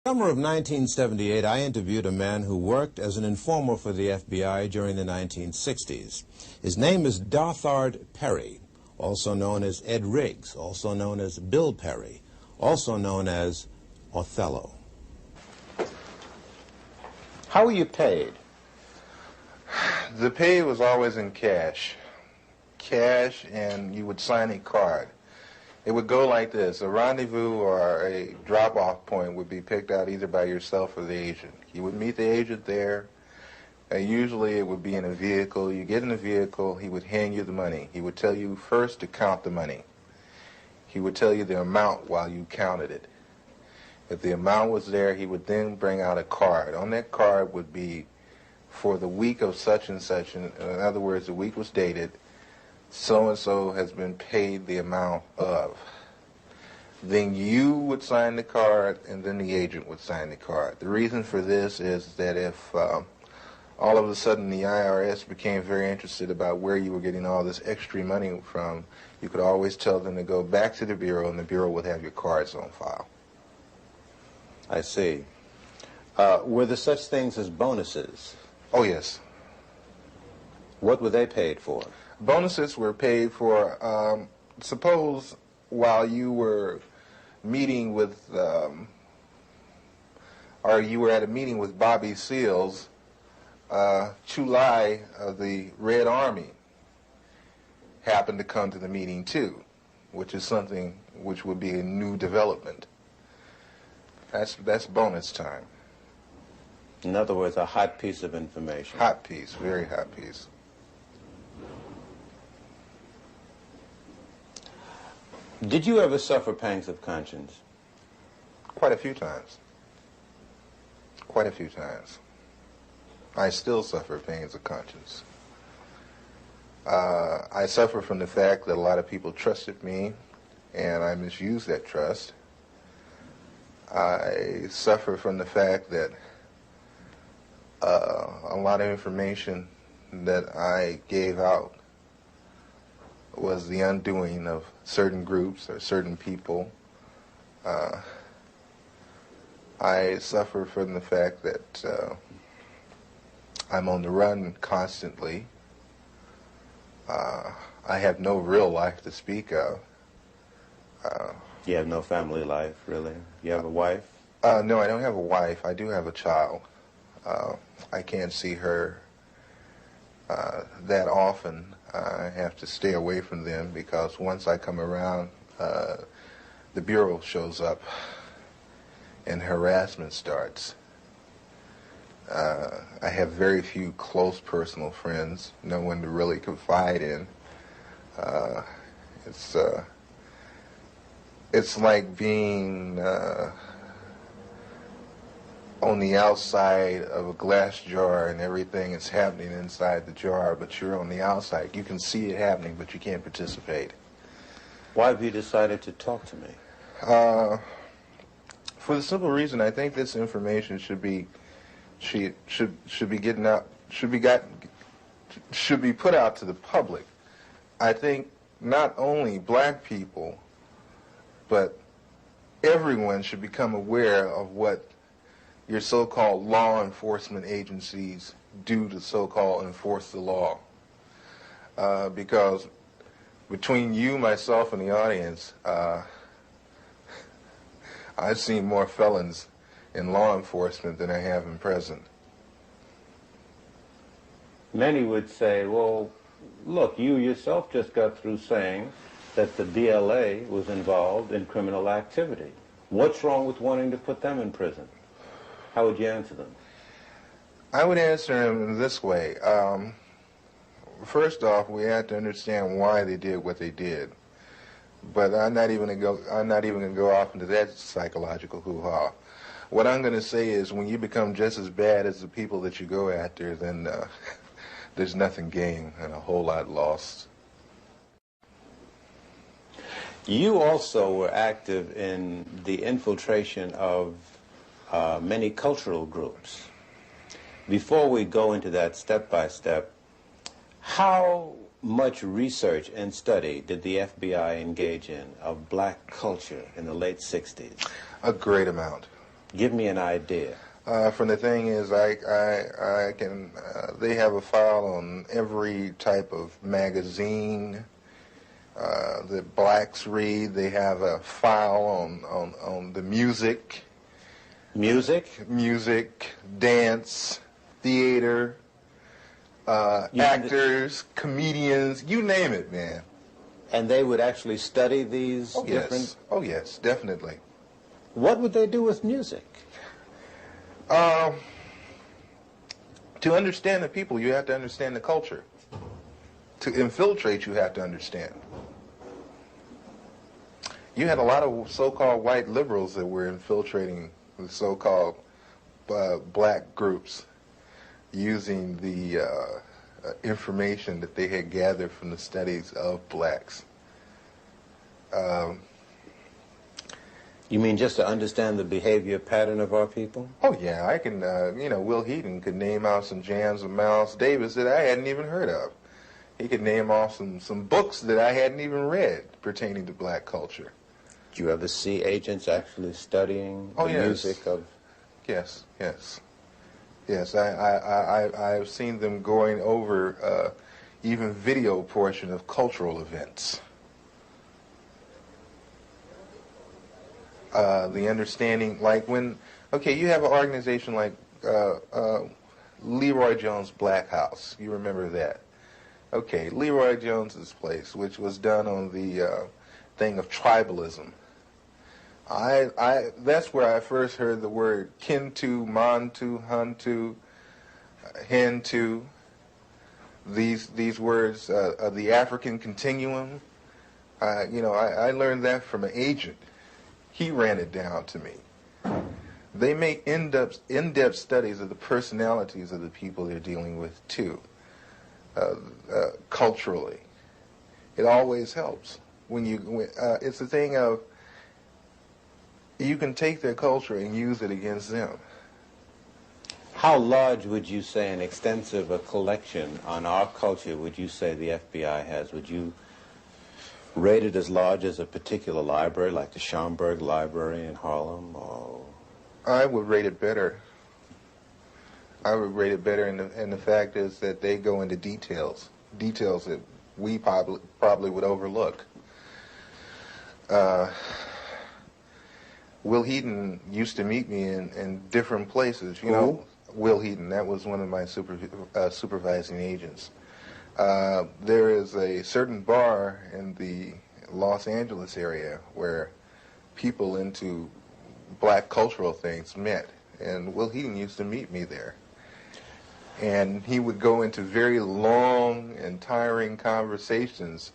Summer of 1978, I interviewed a man who worked as an informer for the FBI during the 1960s. His name is D.Perry, also known as Ed Riggs, also known as Bill Perry, also known as Othello. How were you paid? The pay was always in cash. Cash, and you would sign a card. It would go like this. A rendezvous or a drop-off point would be picked out either by yourself or the agent. You would meet the agent there. Usually it would be in a vehicle. You get in the vehicle, he would hand you the money. He would tell you first to count the money. He would tell you the amount while you counted it. If the amount was there, he would then bring out a card. On that card would be for the week of such and such. In other words, the week was dated. So-and-so has been paid the amount of. Then you would sign the card, and then the agent would sign the card. The reason for this is that if all of a sudden the IRS became very interested about where you were getting all this extra money from, you could always tell them to go back to the Bureau, and the Bureau would have your cards on file. I see. Were there such things as bonuses? Oh, yes. What were they paid for? Bonuses were paid for, suppose while you were meeting with, or you were at a meeting with Bobby Seals, Chulai of the Red Army happened to come to the meeting too, which is something which would be a new development. That's bonus time. In other words, a hot piece of information. Hot piece, very hot piece. Did you ever suffer pangs of conscience? Quite a few times. Quite a few times. I still suffer pains of conscience. I suffer from the fact that a lot of people trusted me, and I misused that trust. I suffer from the fact that a lot of information that I gave out was the undoing of certain groups or certain people. I suffer from the fact that I'm on the run constantly. I have no real life to speak of. You have no family life, really? You have a wife? No, I don't have a wife. I do have a child. I can't see her that often. I have to stay away from them because once I come around, the Bureau shows up and harassment starts. I have very few close personal friends, no one to really confide in. It's like being on the outside of a glass jar and everything is happening inside the jar, but you're on the outside. You can see it happening, but you can't participate. Why have you decided to talk to me? For the simple reason, I think this information should be getting out, should be put out to the public. I think not only black people, but everyone should become aware of what your so-called law enforcement agencies do to so-called enforce the law. Because between you, myself, and the audience, I've seen more felons in law enforcement than I have in prison. Many would say, well, look, you yourself just got through saying that the DLA was involved in criminal activity. What's wrong with wanting to put them in prison? How would you answer them? I would answer them this way. First off, we have to understand why they did what they did. But I'm not even going to go off into that psychological hoo-ha. What I'm going to say is when you become just as bad as the people that you go after, then there's nothing gained and a whole lot lost. You also were active in the infiltration of many cultural groups. Before we go into that step by step, how much research and study did the FBI engage in of black culture in the late 60s? A great amount. Give me an idea. From the thing is, I can. They have a file on every type of magazine that blacks read. They have a file on the music. Music, dance, theater, actors, comedians, you name it, man. And they would actually study these different... Yes. Oh, yes, definitely. What would they do with music? To understand the people, you have to understand the culture. To infiltrate, you have to understand. You had a lot of so-called white liberals that were infiltrating the so-called black groups using the information that they had gathered from the studies of blacks. You mean just to understand the behavior pattern of our people? Oh, yeah, I can, Will Heaton could name out some jams of Miles Davis that I hadn't even heard of. He could name off some books that I hadn't even read pertaining to black culture. Do you ever see agents actually studying the music of... Yes. Yes, I've seen them going over even video portion of cultural events. The understanding, like when, you have an organization like Leroy Jones' Black House. You remember that? Okay, Leroy Jones's place, which was done on the thing of tribalism. That's where I first heard the word Kintu, Mantu, Huntu, Hintu. These words of the African continuum. I learned that from an agent. He ran it down to me. They make in-depth studies of the personalities of the people they're dealing with too, culturally. It always helps it's the thing of you can take their culture and use it against them. How large would you say an extensive collection on our culture would you say the FBI has? Would you rate it as large as a particular library, like the Schomburg Library in Harlem? Or... I would rate it better. And the fact is that they go into details that we probably would overlook. Will Heaton used to meet me in different places. Will Heaton, that was one of my supervising agents. There is a certain bar in the Los Angeles area where people into black cultural things met, and Will Heaton used to meet me there. And he would go into very long and tiring conversations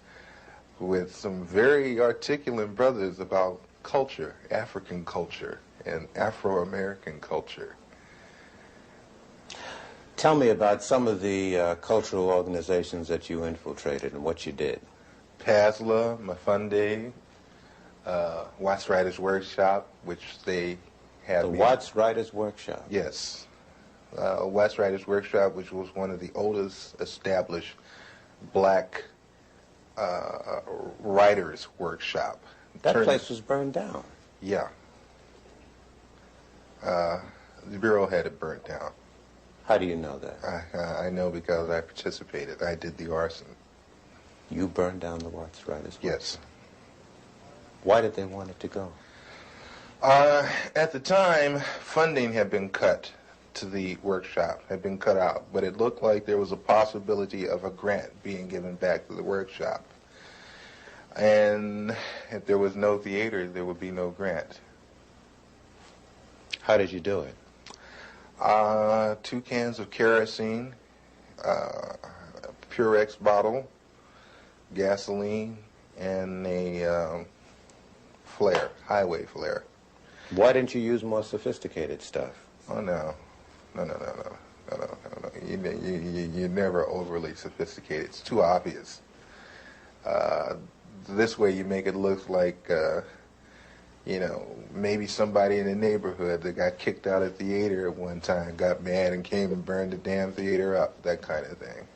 with some very articulate brothers about culture, African culture, and Afro-American culture. Tell me about some of the cultural organizations that you infiltrated and what you did. PASLA, Mafunde, Watts Writers Workshop, which they had. The Watts Writers Workshop? Yes. Watts Writers Workshop, which was one of the oldest established black writers workshop. That place was burned down. Yeah. The Bureau had it burnt down. How do you know that? I know because I participated. I did the arson. You burned down the Watts Writers Workshop? Yes. Why did they want it to go? At the time, funding had been cut to the workshop, had been cut out, but it looked like there was a possibility of a grant being given back to the workshop. And if there was no theater, there would be no grant. How did you do it? 2 cans of kerosene, Purex bottle, gasoline, and a flare, highway flare. Why didn't you use more sophisticated stuff? Oh, no. No. You're never overly sophisticated. It's too obvious. This way you make it look like, maybe somebody in the neighborhood that got kicked out of theater at one time got mad and came and burned the damn theater up, that kind of thing.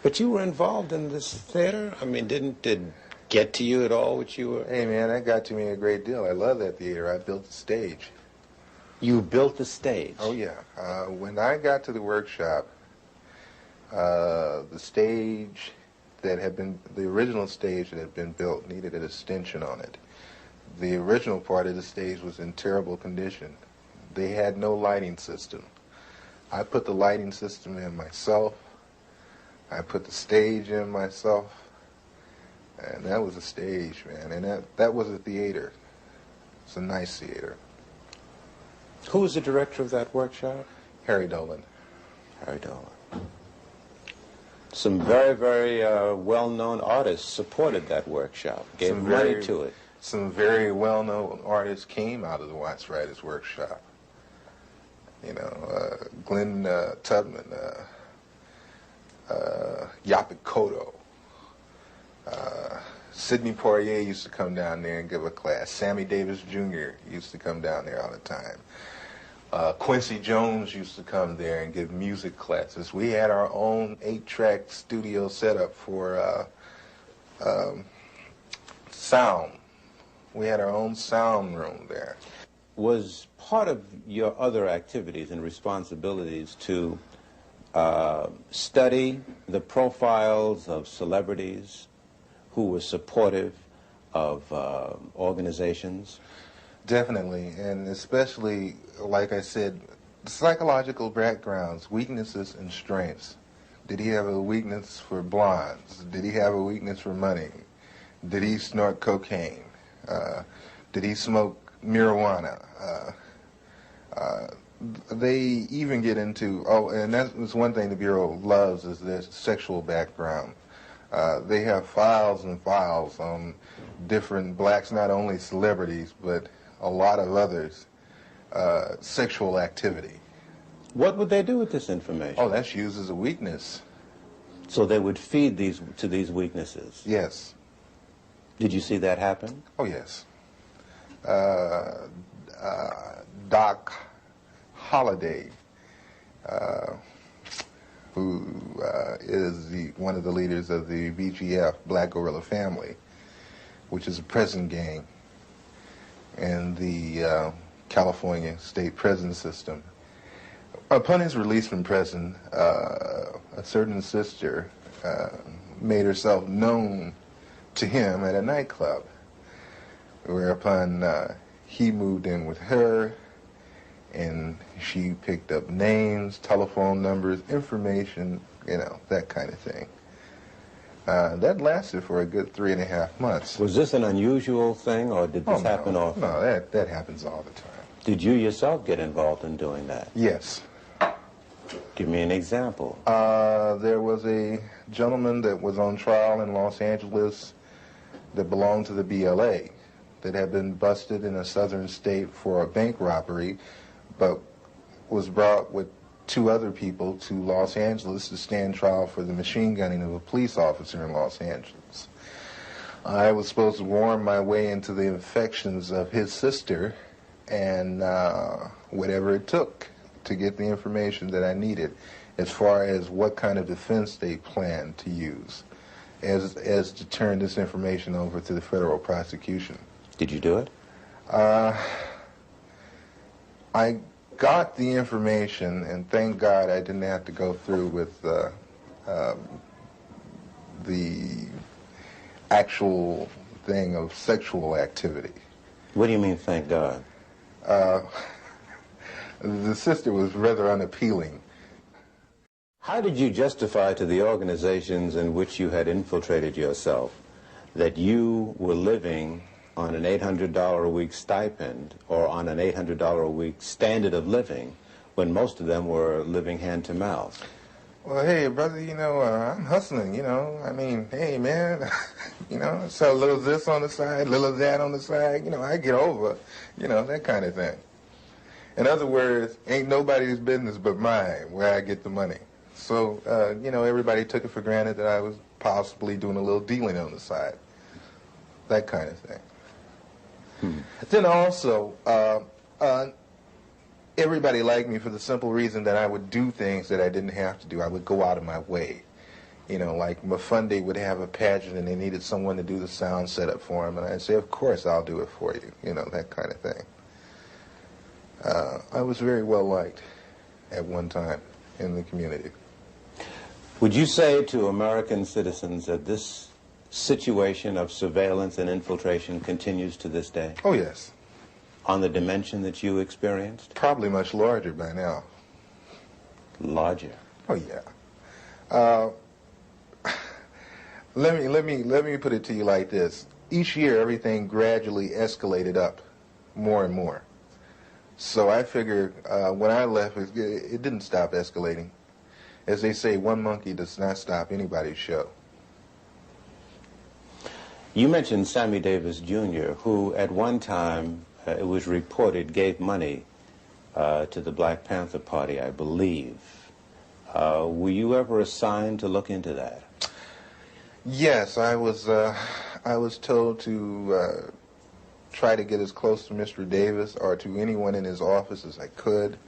But you were involved in this theater? I mean, did it get to you at all what you were... Hey, man, that got to me a great deal. I love that theater. I built the stage. You built the stage. Oh, yeah. When I got to the workshop, the stage that had been, the original stage that had been built needed an extension on it. The original part of the stage was in terrible condition. They had no lighting system. I put the lighting system in myself. I put the stage in myself. And that was a stage, man. And that was a theater. It's a nice theater. Who was the director of that workshop? Harry Dolan. Harry Dolan. Some very, very well-known artists supported that workshop, gave money to it. Some very well-known artists came out of the Watts Writers Workshop. You know, Glenn Tubman, Yaphet Kotto. Sidney Poitier used to come down there and give a class. Sammy Davis Jr. used to come down there all the time. Quincy Jones used to come there and give music classes. We had our own 8-track studio setup for sound. We had our own sound room there. Was part of your other activities and responsibilities to study the profiles of celebrities who were supportive of organizations? Definitely, and especially, like I said, psychological backgrounds, weaknesses and strengths. Did he have a weakness for blondes? Did he have a weakness for money? Did he snort cocaine? Did he smoke marijuana? They even get into, and that's one thing the Bureau loves, is their sexual background. They have files and files on different blacks, not only celebrities, but a lot of others, sexual activity. What would they do with this information? Oh, that's used as a weakness. So they would feed to these weaknesses? Yes. Did you see that happen? Oh, yes. Doc Holliday, who is one of the leaders of the BGF, Black Guerrilla Family, which is a prison gang in the California state prison system. Upon his release from prison, a certain sister made herself known to him at a nightclub, whereupon he moved in with her, and she picked up names, telephone numbers, information, you know, that kind of thing. That lasted for a good 3.5 months. Was this an unusual thing, or did this happen often? No, that happens all the time. Did you yourself get involved in doing that? Yes. Give me an example. There was a gentleman that was on trial in Los Angeles that belonged to the BLA that had been busted in a southern state for a bank robbery, but was brought with 2 other people to Los Angeles to stand trial for the machine gunning of a police officer in Los Angeles. I was supposed to worm my way into the affections of his sister, and whatever it took to get the information that I needed as far as what kind of defense they planned to use as to turn this information over to the federal prosecution. Did you do it? I got the information, and thank God I didn't have to go through with the actual thing of sexual activity. What do you mean, thank God? The sister was rather unappealing. How did you justify to the organizations in which you had infiltrated yourself that you were living on an $800 a week stipend or on an $800 a week standard of living when most of them were living hand to mouth? Well, hey, brother, you know, I'm hustling, you know. I mean, hey, man, you know, sell a little of this on the side, a little of that on the side, you know, I get over, you know, that kind of thing. In other words, ain't nobody's business but mine where I get the money. So, you know, everybody took it for granted that I was possibly doing a little dealing on the side, that kind of thing. Then also, everybody liked me for the simple reason that I would do things that I didn't have to do. I would go out of my way. You know, like Mafunde would have a pageant and they needed someone to do the sound setup for him, and I'd say, of course, I'll do it for you. You know, that kind of thing. I was very well liked at one time in the community. Would you say to American citizens that this situation of surveillance and infiltration continues to this day? Oh, yes. On the dimension that you experienced? Probably much larger by now. Larger? Oh, yeah. Let me put it to you like this. Each year, everything gradually escalated up more and more. So I figure when I left, it didn't stop escalating. As they say, one monkey does not stop anybody's show. You mentioned Sammy Davis Jr., who at one time, it was reported, gave money to the Black Panther Party, I believe. Were you ever assigned to look into that? Yes, I was told to try to get as close to Mr. Davis or to anyone in his office as I could.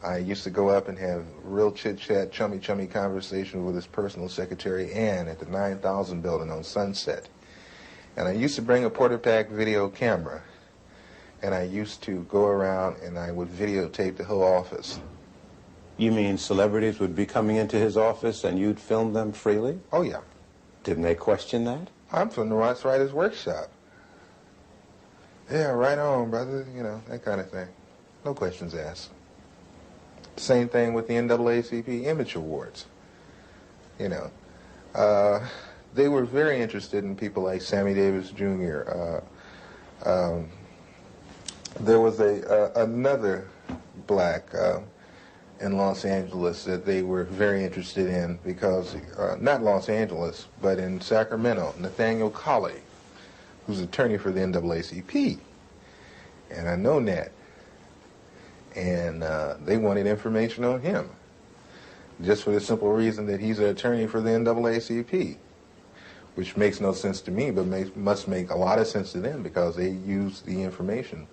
I used to go up and have real chit-chat, chummy conversations with his personal secretary, Ann, at the 9000 building on Sunset. And I used to bring a Porter-Pack video camera, and I used to go around and I would videotape the whole office. You mean celebrities would be coming into his office and you'd film them freely? Oh, yeah. Didn't they question that? I'm from the Ross Writers Workshop. Yeah, right on, brother, you know, that kind of thing. No questions asked. Same thing with the NAACP Image Awards. You know, they were very interested in people like Sammy Davis Jr. There was another black in Los Angeles that they were very interested in because, not Los Angeles, but in Sacramento, Nathaniel Colley, who's attorney for the NAACP. And I know Nat. And they wanted information on him, just for the simple reason that he's an attorney for the NAACP, which makes no sense to me, but must make a lot of sense to them because they use the information.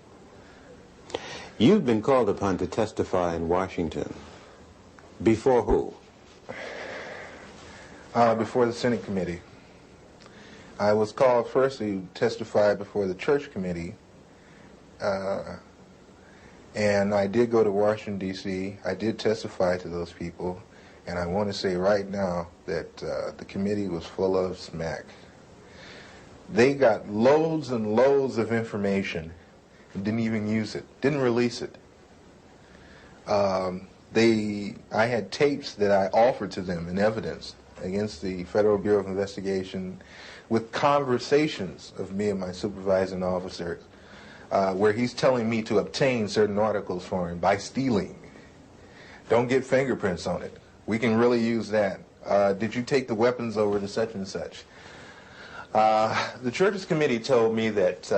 You've been called upon to testify in Washington. Before who? Before the Senate Committee. I was called first to testify before the Church Committee, and I did go to Washington, D.C. I did testify to those people, and I want to say right now that the committee was full of smack. They got loads and loads of information and didn't even use it, didn't release it. I had tapes that I offered to them in evidence against the Federal Bureau of Investigation with conversations of me and my supervising officer where he's telling me to obtain certain articles for him by stealing. Don't get fingerprints on it. We can really use that. Did you take the weapons over to such and such? The Churches Committee told me that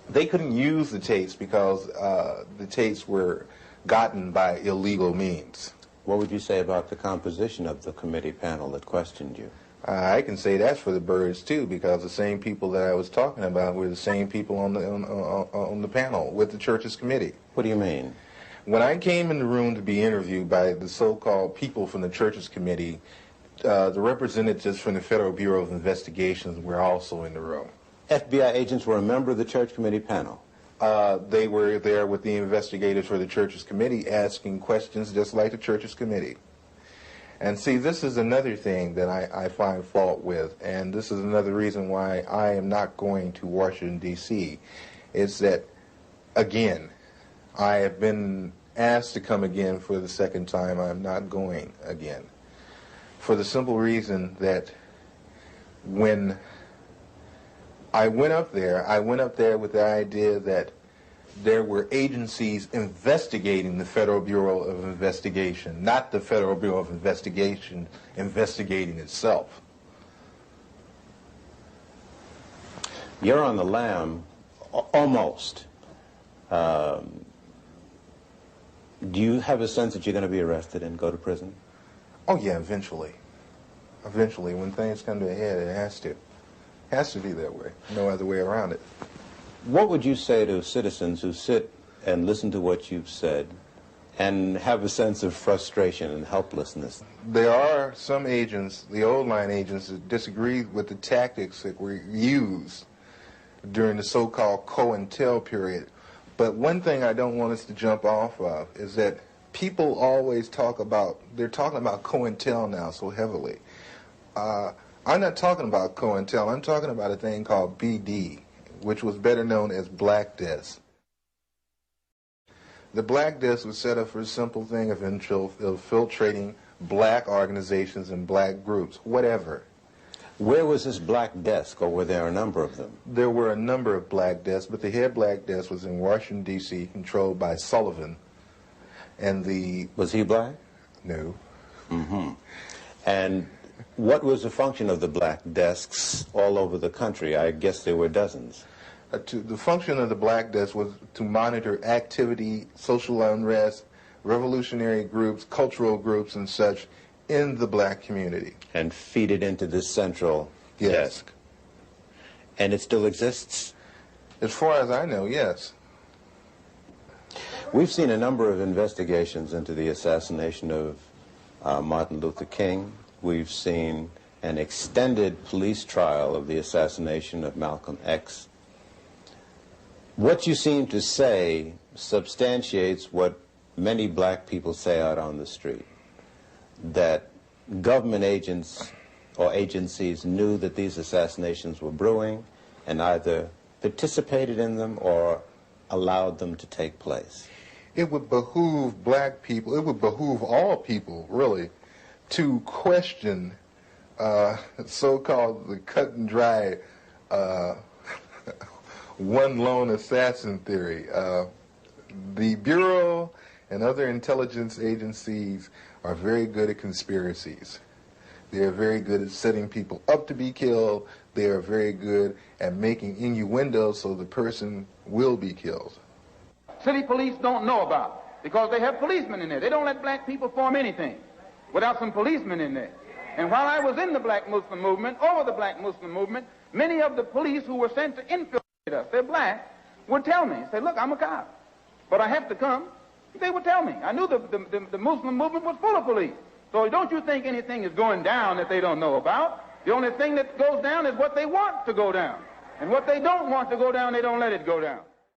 they couldn't use the tapes because the tapes were gotten by illegal means. What would you say about the composition of the committee panel that questioned you? I can say that's for the birds too, because the same people that I was talking about were the same people on the panel with the Churches Committee. What do you mean? When I came in the room to be interviewed by the so-called people from the Churches Committee, the representatives from the Federal Bureau of Investigations were also in the room. FBI agents were a member of the Church Committee panel? They were there with the investigators for the Churches Committee asking questions just like the Churches Committee. And see, this is another thing that I find fault with, and this is another reason why I am not going to Washington, D.C., is that, again, I have been asked to come again for the second time. I'm not going again. For the simple reason that when I went up there with the idea that there were agencies investigating the Federal Bureau of Investigation, not the Federal Bureau of Investigation investigating itself. You're on the lam, almost. Do you have a sense that you're going to be arrested and go to prison? Oh yeah, eventually. Eventually, when things come to a head, it has to. It has to be that way. No other way around it. What would you say to citizens who sit and listen to what you've said and have a sense of frustration and helplessness? There are some agents, the old line agents, that disagree with the tactics that were used during the so-called COINTEL period. But one thing I don't want us to jump off of is that people always talk about, they're talking about COINTEL now so heavily. I'm not talking about COINTEL, I'm talking about a thing called BD, which was better known as Black Death. The Black Death was set up for a simple thing of infiltrating black organizations and black groups, whatever. Where was this Black Desk, or were there a number of them? There were a number of Black Desks, but the head Black Desk was in Washington, D.C., controlled by Sullivan. And the... Was he black? No. Mm-hmm. And what was the function of the Black Desks all over the country? I guess there were dozens. The function of the Black Desk was to monitor activity, social unrest, revolutionary groups, cultural groups, and such in the black community. And feed it into this central desk. And it still exists? As far as I know, yes. We've seen a number of investigations into the assassination of Martin Luther King. We've seen an extended police trial of the assassination of Malcolm X. What you seem to say substantiates what many black people say out on the street, that government agents or agencies knew that these assassinations were brewing and either participated in them or allowed them to take place. It would behoove black people, it would behoove all people, really, to question so-called the cut and dry one lone assassin theory. The Bureau and other intelligence agencies are very good at conspiracies. They are very good at setting people up to be killed. They are very good at making innuendos so the person will be killed. City police don't know about, because they have policemen in there. They don't let black people form anything without some policemen in there. And while I was in the black Muslim movement, over the black Muslim movement, many of the police who were sent to infiltrate us, they're black, would tell me, say, look, I'm a cop, but I have to come. They would tell me. I knew the Muslim movement was full of police. So don't you think anything is going down that they don't know about. The only thing that goes down is what they want to go down. And what they don't want to go down, they don't let it go down.